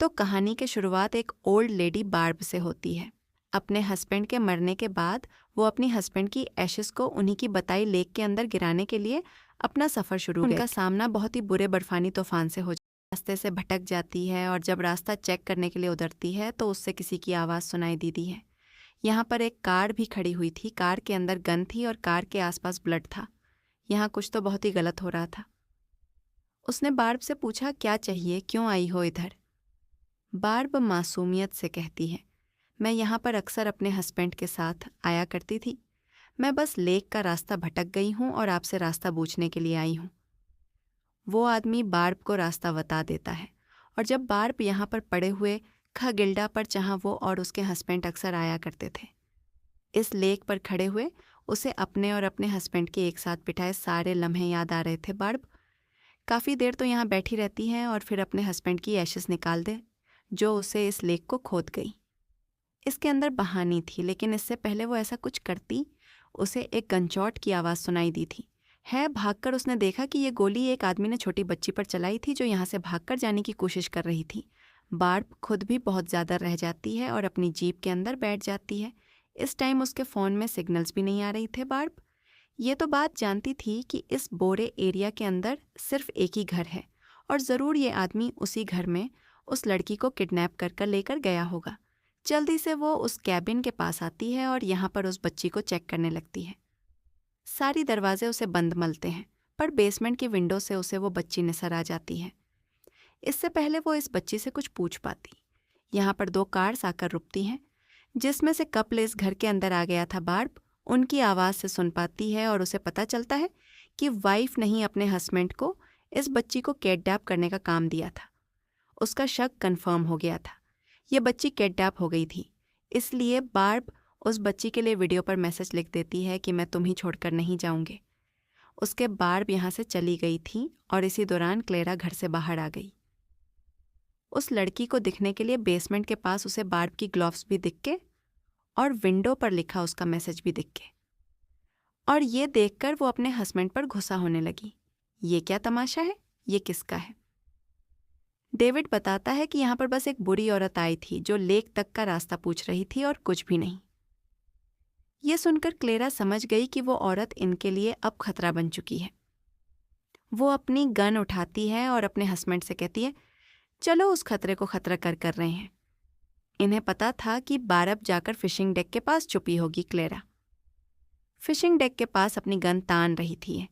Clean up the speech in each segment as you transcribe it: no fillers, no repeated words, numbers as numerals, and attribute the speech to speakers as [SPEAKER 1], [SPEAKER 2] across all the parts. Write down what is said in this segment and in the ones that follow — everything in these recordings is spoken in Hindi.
[SPEAKER 1] तो कहानी की शुरुआत एक ओल्ड लेडी बार्ब से होती है। अपने हस्बैंड के मरने के बाद वो अपनी हस्बैंड की एशेस को उन्हीं की बताई लेक के अंदर गिराने के लिए अपना सफ़र शुरू उनका सामना बहुत ही बुरे बर्फानी तूफान से हो जाता है। रास्ते से भटक जाती है और जब रास्ता चेक करने के लिए उतरती है तो उससे किसी की आवाज़ सुनाई दी है। यहाँ पर एक कार भी खड़ी हुई थी। कार के अंदर गन थी और कार के आसपास ब्लड था। यहाँ कुछ तो बहुत ही गलत हो रहा था। उसने बार्ब से पूछा, क्या चाहिए, क्यों आई हो इधर? बार्ब मासूमियत से कहती है, मैं यहाँ पर अक्सर अपने हस्बैंड के साथ आया करती थी। मैं बस लेक का रास्ता भटक गई हूँ और आपसे रास्ता पूछने के लिए आई हूँ। वो आदमी बार्ब को रास्ता बता देता है और जब बार्ब यहाँ पर पड़े हुए खगिल्डा पर जहाँ वो और उसके हस्बैंड अक्सर आया करते थे, इस लेक पर खड़े हुए उसे अपने और अपने हस्बैंड के एक साथ बिठाए सारे लम्हे याद आ रहे थे। बार्ब काफ़ी देर तो यहाँ बैठी रहती है और फिर अपने हस्बैंड की एशेस निकाल दे जो उसे इस लेक को खोद गई। इसके अंदर बहानी थी, लेकिन इससे पहले वो ऐसा कुछ करती उसे एक गनशॉट की आवाज़ सुनाई दी थी। भागकर उसने देखा कि ये गोली एक आदमी ने छोटी बच्ची पर चलाई थी जो यहाँ से भागकर जाने की कोशिश कर रही थी। बार्ब खुद भी बहुत ज़्यादा रह जाती है और अपनी जीप के अंदर बैठ जाती है। इस टाइम उसके फ़ोन में सिग्नल्स भी नहीं आ रही थे। बार्ब ये तो बात जानती थी कि इस बोरे एरिया के अंदर सिर्फ एक ही घर है और ज़रूर ये आदमी उसी घर में उस लड़की को किडनैप कर लेकर गया होगा। जल्दी से वो उस कैबिन के पास आती है और यहाँ पर उस बच्ची को चेक करने लगती है। सारी दरवाजे उसे बंद मिलते हैं, पर बेसमेंट की विंडो से उसे वो बच्ची नजर आ जाती है। इससे पहले वो इस बच्ची से कुछ पूछ पाती, यहाँ पर 2 कार्स आकर रुकती हैं, जिसमें से कपल इस घर के अंदर आ गया था। बार्ब उनकी आवाज़ से सुन पाती है और उसे पता चलता है कि वाइफ नहीं अपने हस्बैंड को इस बच्ची को किडनैप करने का काम दिया था। उसका शक कंफर्म हो गया था, ये बच्ची किडनैप हो गई थी। इसलिए बार्ब उस बच्ची के लिए वीडियो पर मैसेज लिख देती है कि मैं तुम्हें छोड़कर नहीं जाऊंगी। उसके बार्ब यहाँ से चली गई थी और इसी दौरान क्लेरा घर से बाहर आ गई। उस लड़की को दिखने के लिए बेसमेंट के पास उसे बार्ब की ग्लव्स भी दिख के और विंडो पर लिखा उसका मैसेज भी दिख के, और ये देखकर वो अपने हस्बैंड पर गुस्सा होने लगी। ये क्या तमाशा है, ये किसका है? डेविड बताता है कि यहाँ पर बस एक बुरी औरत आई थी जो लेक तक का रास्ता पूछ रही थी और कुछ भी नहीं। ये सुनकर क्लेरा समझ गई कि वो औरत इनके लिए अब खतरा बन चुकी है। वो अपनी गन उठाती है और अपने हस्बैंड से कहती है, चलो उस खतरे को खतरा कर रहे हैं। इन्हें पता था कि बार्ब जाकर फिशिंग डेक के पास छुपी होगी। क्लेरा फिशिंग डेक के पास अपनी गन तान रही थी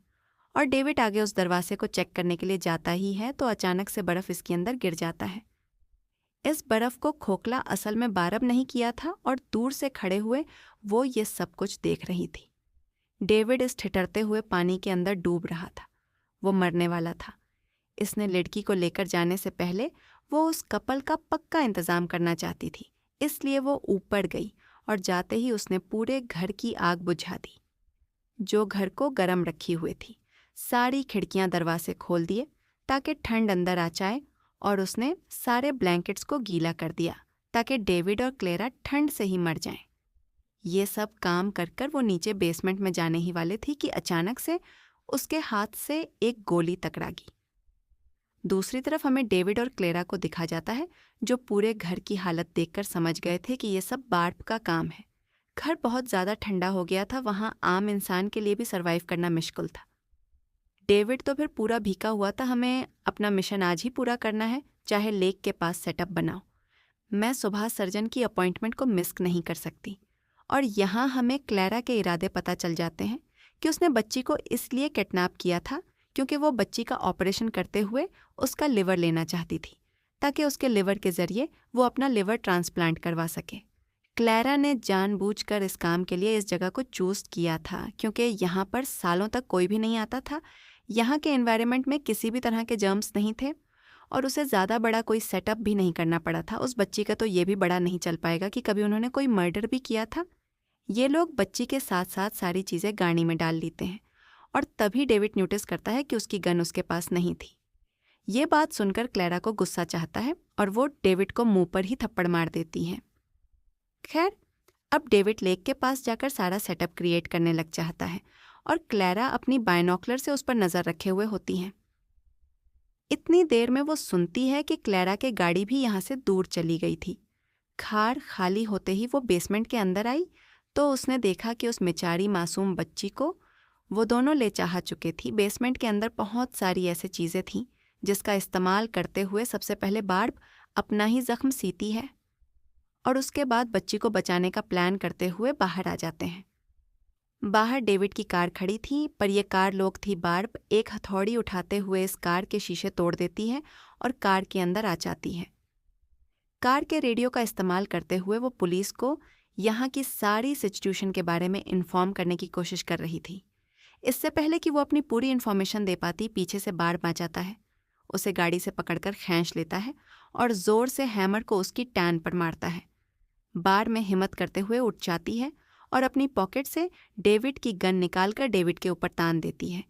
[SPEAKER 1] और डेविड आगे उस दरवाजे को चेक करने के लिए जाता ही है तो अचानक से बर्फ इसके अंदर गिर जाता है। इस बर्फ को खोखला असल में बार्ब नहीं किया था और दूर से खड़े हुए वो ये सब कुछ देख रही थी। डेविड इस ठिठुरते हुए पानी के अंदर डूब रहा था। वो मरने वाला था। इसने लड़की को लेकर जाने से पहले वो उस कपल का पक्का इंतजाम करना चाहती थी, इसलिए वो ऊपर गई और जाते ही उसने पूरे घर की आग बुझा दी जो घर को गर्म रखी हुई थी। सारी खिड़कियां दरवाजे खोल दिए ताकि ठंड अंदर आ जाए और उसने सारे ब्लैंकेट्स को गीला कर दिया ताकि डेविड और क्लेरा ठंड से ही मर जाएं। ये सब काम कर वो नीचे बेसमेंट में जाने ही वाले थी कि अचानक से उसके हाथ से एक गोली टकराई। दूसरी तरफ हमें डेविड और क्लेरा को दिखा जाता है जो पूरे घर की हालत देखकर समझ गए थे कि ये सब बार्ब का काम है। घर बहुत ज़्यादा ठंडा हो गया था, वहाँ आम इंसान के लिए भी सर्वाइव करना मुश्किल था। डेविड तो फिर पूरा भीगा हुआ था, हमें अपना मिशन आज ही पूरा करना है, चाहे लेक के पास सेटअप बनाओ। मैं सुभाष सर्जन की अपॉइंटमेंट को मिस नहीं कर सकती। और यहाँ हमें क्लेरा के इरादे पता चल जाते हैं कि उसने बच्ची को इसलिए किडनैप किया था क्योंकि वो बच्ची का ऑपरेशन करते हुए उसका लिवर लेना चाहती थी ताकि उसके लिवर के ज़रिए वो अपना लिवर ट्रांसप्लांट करवा सके। क्लेरा ने जानबूझकर इस काम के लिए इस जगह को चूज़ किया था क्योंकि यहाँ पर सालों तक कोई भी नहीं आता था। यहाँ के एनवायरनमेंट में किसी भी तरह के जर्म्स नहीं थे और उसे ज़्यादा बड़ा कोई सेटअप भी नहीं करना पड़ा था। उस बच्ची का तो ये भी बड़ा नहीं चल पाएगा कि कभी उन्होंने कोई मर्डर भी किया था। ये लोग बच्ची के साथ साथ सारी चीज़ें गाड़ी में डाल लेते हैं और तभी डेविड नोटिस करता है कि उसकी गन उसके पास नहीं थी। ये बात सुनकर क्लेरा को गुस्सा चाहता है और वो डेविड को मुंह पर ही थप्पड़ मार देती है। खैर, अब डेविड लेक के पास जाकर सारा सेटअप क्रिएट करने लग चाहता है और क्लेरा अपनी बायनॉकुलर से उस पर नज़र रखे हुए होती हैं। इतनी देर में वो सुनती है कि क्लेरा की गाड़ी भी यहाँ से दूर चली गई थी। कार खाली होते ही वो बेसमेंट के अंदर आई तो उसने देखा कि उस बेचारी मासूम बच्ची को वो दोनों ले चाह चुके थी। बेसमेंट के अंदर बहुत सारी ऐसी चीज़ें थीं जिसका इस्तेमाल करते हुए सबसे पहले बार्ब अपना ही जख्म सीती है और उसके बाद बच्ची को बचाने का प्लान करते हुए बाहर आ जाते हैं। बाहर डेविड की कार खड़ी थी, पर यह कार लोग थी। बार्ब एक हथौड़ी उठाते हुए इस कार के शीशे तोड़ देती है और कार के अंदर आ जाती है। कार के रेडियो का इस्तेमाल करते हुए वो पुलिस को यहाँ की सारी सिचुएशन के बारे में इन्फॉर्म करने की कोशिश कर रही थी। इससे पहले कि वो अपनी पूरी इन्फॉर्मेशन दे पाती, पीछे से बार्ब आ जाता है, उसे गाड़ी से पकड़कर खींच लेता है और जोर से हैमर को उसकी टैन पर मारता है। बार्ब में हिम्मत करते हुए उठ जाती है और अपनी पॉकेट से डेविड की गन निकालकर डेविड के ऊपर तान देती है।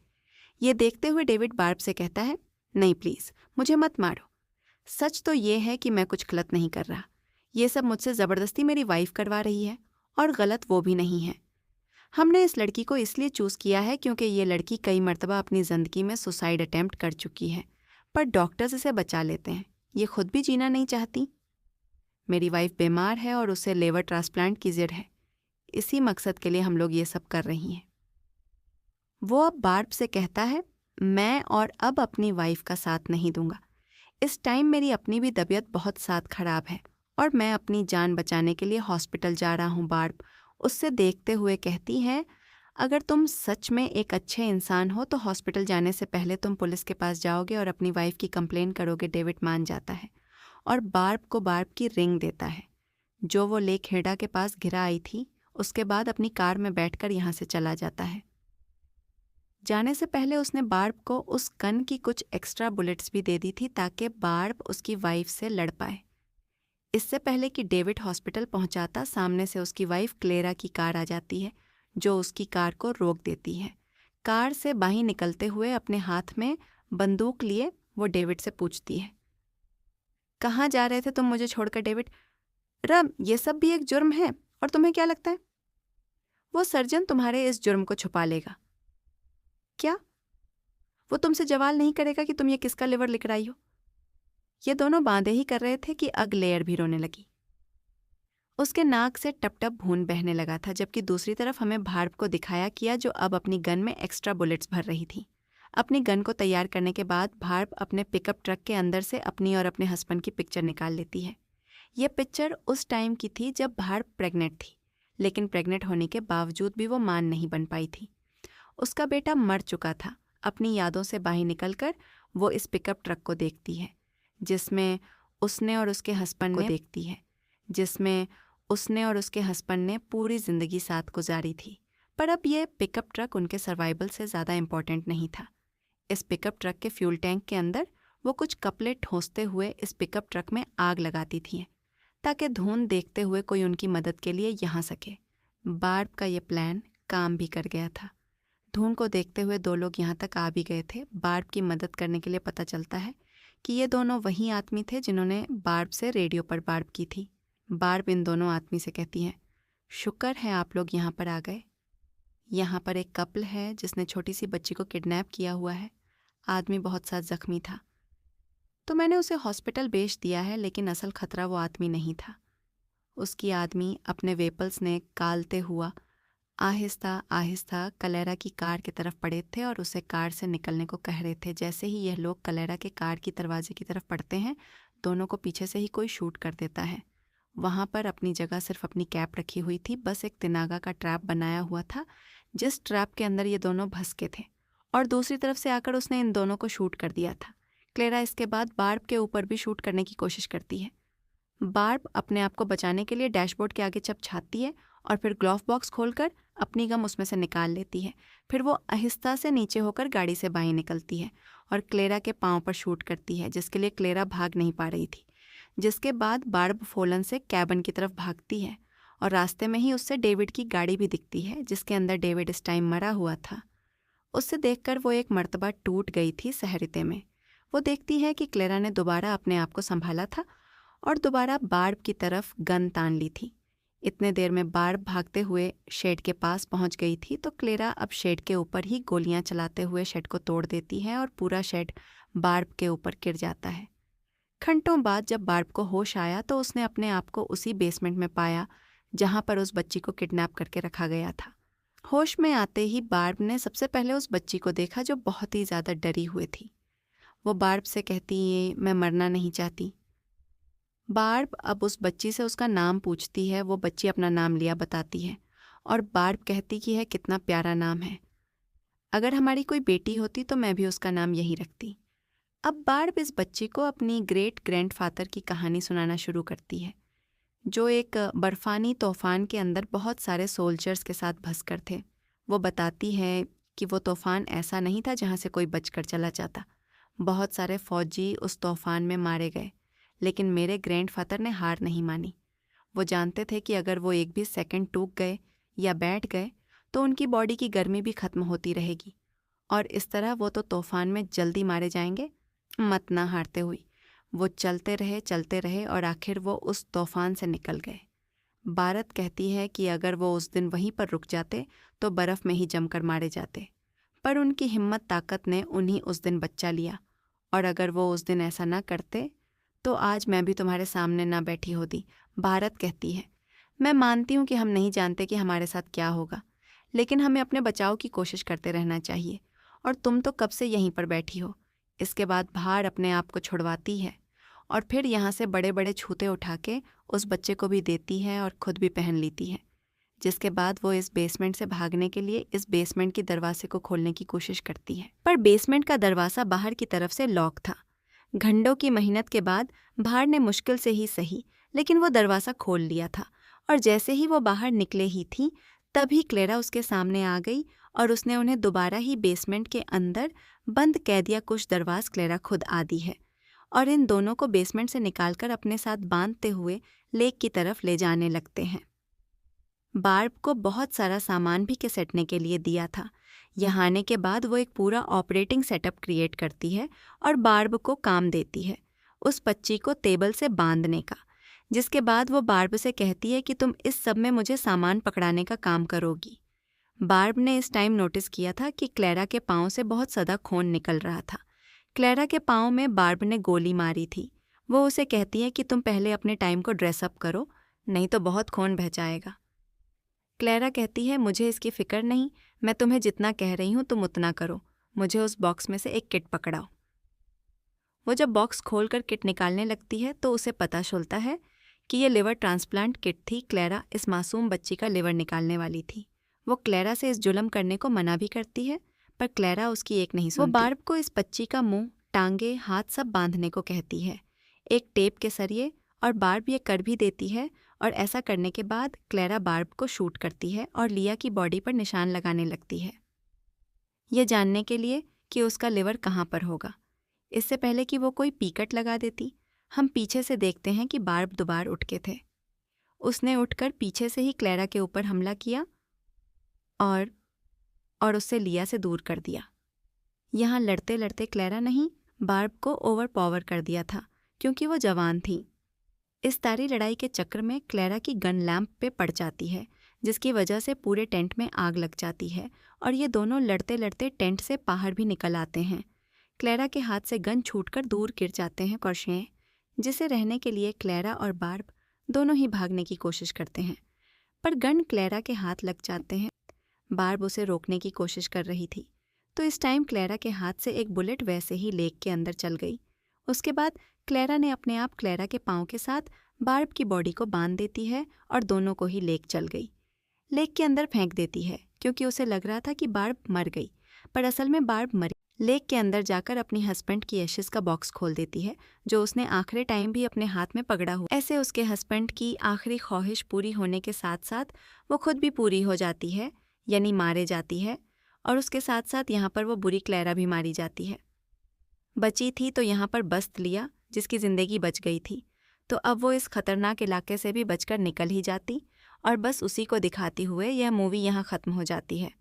[SPEAKER 1] ये देखते हुए डेविड बार्ब से कहता है, नहीं प्लीज़, मुझे मत मारो। सच तो ये है कि मैं कुछ गलत नहीं कर रहा। ये सब मुझसे ज़बरदस्ती मेरी वाइफ करवा रही है और गलत वो भी नहीं है। हमने इस लड़की को इसलिए चूज़ किया है क्योंकि ये लड़की कई मरतबा अपनी ज़िंदगी में सुसाइड अटेम्प्ट कर चुकी है, पर डॉक्टर्स इसे बचा लेते हैं। ये खुद भी जीना नहीं चाहती। मेरी वाइफ बीमार है और उसे लेवर ट्रांसप्लांट की ज़िद है। इसी मकसद के लिए हम लोग ये सब कर रही हैं। वो अब बार्ब से कहता है, मैं और अब अपनी वाइफ का साथ नहीं दूंगा। इस टाइम मेरी अपनी भी तबीयत बहुत साथ खराब है और मैं अपनी जान बचाने के लिए हॉस्पिटल जा रहा हूँ। बार्ब उससे देखते हुए कहती है, अगर तुम सच में एक अच्छे इंसान हो तो हॉस्पिटल जाने से पहले तुम पुलिस के पास जाओगे और अपनी वाइफ की कंप्लेन करोगे। डेविड मान जाता है और बार्ब को बार्ब की रिंग देता है जो वो लेक हेडा के पास गिरा आई थी। उसके बाद अपनी कार में बैठकर यहाँ से चला जाता है। जाने से पहले उसने बार्ब को उस गन की कुछ एक्स्ट्रा बुलेट्स भी दे दी थी ताकि बार्ब उसकी वाइफ से लड़ पाए। इससे पहले कि डेविड हॉस्पिटल पहुंचाता, सामने से उसकी वाइफ क्लेरा की कार आ जाती है जो उसकी कार को रोक देती है। कार से बाहर निकलते हुए अपने हाथ में बंदूक लिए वो डेविड से पूछती है, कहाँ जा रहे थे तुम मुझे छोड़कर डेविड? रब, ये सब भी एक जुर्म है और तुम्हें क्या लगता है वो सर्जन तुम्हारे इस जुर्म को छुपा लेगा? क्या वो तुमसे जवाल नहीं करेगा कि तुम ये किसका लिवर लिख रही हो? ये दोनों बांधे ही कर रहे थे कि अगलेयर भी रोने लगी। उसके नाक से टप टप खून बहने लगा था, जबकि दूसरी तरफ हमें बार्ब को दिखाया किया जो अब अपनी गन में एक्स्ट्रा बुलेट्स भर रही थी। अपनी गन को तैयार करने के बाद बार्ब अपने पिकअप ट्रक के अंदर से अपनी और अपने हस्बैंड की पिक्चर निकाल लेती है। ये पिक्चर उस टाइम की थी जब बार्ब प्रेग्नेंट थी, लेकिन प्रेग्नेंट होने के बावजूद भी वो मां नहीं बन पाई थी। उसका बेटा मर चुका था। अपनी यादों से बाहर निकलकर वो इस पिकअप ट्रक को देखती है जिसमें उसने और उसके हस्बैंड ने पूरी ज़िंदगी साथ गुजारी थी। पर अब ये पिकअप ट्रक उनके सर्वाइवल से ज़्यादा इम्पोर्टेंट नहीं था। इस पिकअप ट्रक के फ्यूल टैंक के अंदर वो कुछ कपड़े ठोंसते हुए इस पिकअप ट्रक में आग लगाती थीं ताकि धुंध देखते हुए कोई उनकी मदद के लिए यहाँ सके। बार्ब का ये प्लान काम भी कर गया था। धुंध को देखते हुए दो लोग यहाँ तक आ भी गए थे। बार्ब की मदद करने के लिए पता चलता है कि ये दोनों वही आदमी थे जिन्होंने बार्ब से रेडियो पर बार्ब की थी। बार्ब इन दोनों आदमी से कहती है, शुक्र है आप लोग यहाँ पर आ गए। यहाँ पर एक कपल है जिसने छोटी सी बच्ची को किडनैप किया हुआ है। आदमी बहुत सा जख्मी था तो मैंने उसे हॉस्पिटल भेज दिया है, लेकिन असल खतरा वो आदमी नहीं था। उसकी आदमी अपने वेपल्स ने कालते हुआ आहिस्ता आहिस्ता कलेरा की कार की तरफ पड़े थे और उसे कार से निकलने को कह रहे थे। जैसे ही यह लोग कलेरा के कार की दरवाजे की तरफ पड़ते हैं, दोनों को पीछे से ही कोई शूट कर देता है। वहाँ पर अपनी जगह सिर्फ अपनी कैप रखी हुई थी, बस एक तिनागा का ट्रैप बनाया हुआ था जिस ट्रैप के अंदर ये दोनों फंस के थे, और दूसरी तरफ से आकर उसने इन दोनों को शूट कर दिया था। क्लेरा इसके बाद बार्ब के ऊपर भी शूट करने की कोशिश करती है। बार्ब अपने आप को बचाने के लिए डैशबोर्ड के आगे चपछाती है और फिर ग्लोव बॉक्स खोलकर अपनी गम उसमें से निकाल लेती है। फिर वो आहिस्ता से नीचे होकर गाड़ी से बाहर निकलती है और क्लेरा के पाँव पर शूट करती है, जिसके लिए क्लेरा भाग नहीं पा रही थी। जिसके बाद बार्ब फोलन से कैबिन की तरफ भागती है और रास्ते में ही उससे डेविड की गाड़ी भी दिखती है जिसके अंदर डेविड इस टाइम मरा हुआ था। उससे देखकर वो एक मर्तबा टूट गई थी सहरिते में। वो देखती है कि क्लेरा ने दोबारा अपने आप को संभाला था और दोबारा बार्ब की तरफ गन तान ली थी। इतने देर में बार्ब भागते हुए शेड के पास पहुंच गई थी, तो क्लेरा अब शेड के ऊपर ही गोलियां चलाते हुए शेड को तोड़ देती है और पूरा शेड बार्ब के ऊपर गिर जाता है। घंटों बाद जब बार्ब को होश आया तो उसने अपने आप को उसी बेसमेंट में पाया जहां पर उस बच्ची को किडनैप करके रखा गया था। होश में आते ही बार्ब ने सबसे पहले उस बच्ची को देखा जो बहुत ही ज़्यादा डरी हुई थी। वो बार्ब से कहती है, मैं मरना नहीं चाहती। बार्ब अब उस बच्ची से उसका नाम पूछती है। वो बच्ची अपना नाम लिया बताती है और बार्ब कहती कि है कितना प्यारा नाम है, अगर हमारी कोई बेटी होती तो मैं भी उसका नाम यही रखती। अब बार्ब इस बच्ची को अपनी ग्रेट ग्रैंडफादर की कहानी सुनाना शुरू करती है, जो एक बर्फानी तूफान के अंदर बहुत सारे सोल्जर्स के साथ भसकर थे। वो बताती है कि वो तूफान ऐसा नहीं था जहाँ से कोई बचकर चला जाता। बहुत सारे फौजी उस तूफान में मारे गए, लेकिन मेरे ग्रैंडफादर ने हार नहीं मानी। वो जानते थे कि अगर वो एक भी सेकंड टूक गए या बैठ गए तो उनकी बॉडी की गर्मी भी खत्म होती रहेगी और इस तरह वो तो तूफान में जल्दी मारे जाएंगे। मत ना हारते हुई वो चलते रहे और आखिर वो उस तूफान से निकल गए। बारत कहती है कि अगर वो उस दिन वहीं पर रुक जाते तो बर्फ़ में ही जमकर मारे जाते, पर उनकी हिम्मत ताकत ने उन्हीं उस दिन बच्चा लिया, और अगर वो उस दिन ऐसा ना करते तो आज मैं भी तुम्हारे सामने ना बैठी होती। भारत कहती है, मैं मानती हूँ कि हम नहीं जानते कि हमारे साथ क्या होगा, लेकिन हमें अपने बचाव की कोशिश करते रहना चाहिए, और तुम तो कब से यहीं पर बैठी हो। इसके बाद भार अपने आप को छुड़वाती है और फिर यहाँ से बड़े बड़े छूते उठा के उस बच्चे को भी देती है और खुद भी पहन लेती है, जिसके बाद वो इस बेसमेंट से भागने के लिए इस बेसमेंट के दरवाजे को खोलने की कोशिश करती है, पर बेसमेंट का दरवाज़ा बाहर की तरफ से लॉक था। घंटों की मेहनत के बाद भार ने मुश्किल से ही सही, लेकिन वो दरवाज़ा खोल लिया था, और जैसे ही वो बाहर निकले ही थी तभी क्लेरा उसके सामने आ गई और उसने उन्हें दोबारा ही बेसमेंट के अंदर बंद कैद या कुछ दरवाज़ क्लेरा खुद आदी है, और इन दोनों को बेसमेंट से निकालकर अपने साथ बांधते हुए लेक की तरफ ले जाने लगते हैं। बार्ब को बहुत सारा सामान भी घसीटने के लिए दिया था। यहाँ आने के बाद वो एक पूरा ऑपरेटिंग सेटअप क्रिएट करती है और बार्ब को काम देती है उस बच्ची को टेबल से बांधने का, जिसके बाद वो बार्ब से कहती है कि तुम इस सब में मुझे सामान पकड़ाने का काम करोगी। बार्ब ने इस टाइम नोटिस किया था कि क्लेरा के पाँव से बहुत सदा खून निकल रहा था। क्लेरा के पाँव में बार्ब ने गोली मारी थी। वो उसे कहती है कि तुम पहले अपने टाइम को ड्रेसअप करो, नहीं तो बहुत खून बह जाएगा। क्लेरा कहती है, मुझे इसकी फ़िक्र नहीं, मैं तुम्हें जितना कह रही हूँ तुम उतना करो, मुझे उस बॉक्स में से एक किट पकड़ाओ। वो जब बॉक्स खोलकर किट निकालने लगती है तो उसे पता चलता है कि ये लिवर ट्रांसप्लांट किट थी। क्लेरा इस मासूम बच्ची का लिवर निकालने वाली थी। वो क्लेरा से इस जुल्म करने को मना भी करती है, पर क्लेरा उसकी एक नहीं सुनती। वो बार्ब को इस बच्ची का मुंह, टांगे, हाथ सब बांधने को कहती है एक टेप के जरिए, और बार्ब ये कर भी देती है। और ऐसा करने के बाद क्लेरा बार्ब को शूट करती है और लिया की बॉडी पर निशान लगाने लगती है, ये जानने के लिए कि उसका लिवर कहाँ पर होगा। इससे पहले कि वो कोई पीकट लगा देती, हम पीछे से देखते हैं कि बार्ब दोबारा उठ के थे। उसने उठकर पीछे से ही क्लेरा के ऊपर हमला किया और उससे लिया से दूर कर दिया। यहाँ लड़ते लड़ते क्लेरा नहीं, बार्ब को ओवर पावर कर दिया था, क्योंकि वो जवान थी। इस सारी लड़ाई के चक्कर में क्लेरा की गन लैंप पे पड़ जाती है, जिसकी वजह से पूरे टेंट में आग लग जाती है और ये दोनों लड़ते लड़ते टेंट से बाहर भी निकल आते हैं। क्लेरा के हाथ से गन छूटकर दूर गिर जाते हैं कुर्सियाँ, जिसे रहने के लिए क्लेरा और बार्ब दोनों ही भागने की कोशिश करते हैं, पर गन क्लेरा के हाथ लग जाते हैं। बार्ब उसे रोकने की कोशिश कर रही थी, तो इस टाइम क्लेरा के हाथ से एक बुलेट वैसे ही लेक के अंदर चल गई। उसके बाद क्लेरा ने अपने आप क्लेरा के पाँव के साथ बार्ब की बॉडी को बांध देती है और दोनों को ही लेक चल गई। लेक के अंदर फेंक देती है, क्योंकि उसे लग रहा था कि बार्ब मर गई, पर असल में बार्ब मरी। लेक के अंदर जाकर अपनी हस्बैंड की एशेस का बॉक्स खोल देती है, जो उसने आखिरी टाइम भी अपने हाथ में पकड़ा हुआ। ऐसे उसके हस्बैंड की आखिरी ख्वाहिश पूरी होने के साथ साथ वो खुद भी पूरी हो जाती है, यानी मारे जाती है, और उसके साथ साथ यहाँ पर वो बुरी क्लेरा भी मारी जाती है। बची थी तो यहाँ पर बस्त लिया, जिसकी ज़िंदगी बच गई थी, तो अब वो इस खतरनाक इलाके से भी बचकर निकल ही जाती, और बस उसी को दिखाती हुए यह मूवी यहाँ ख़त्म हो जाती है।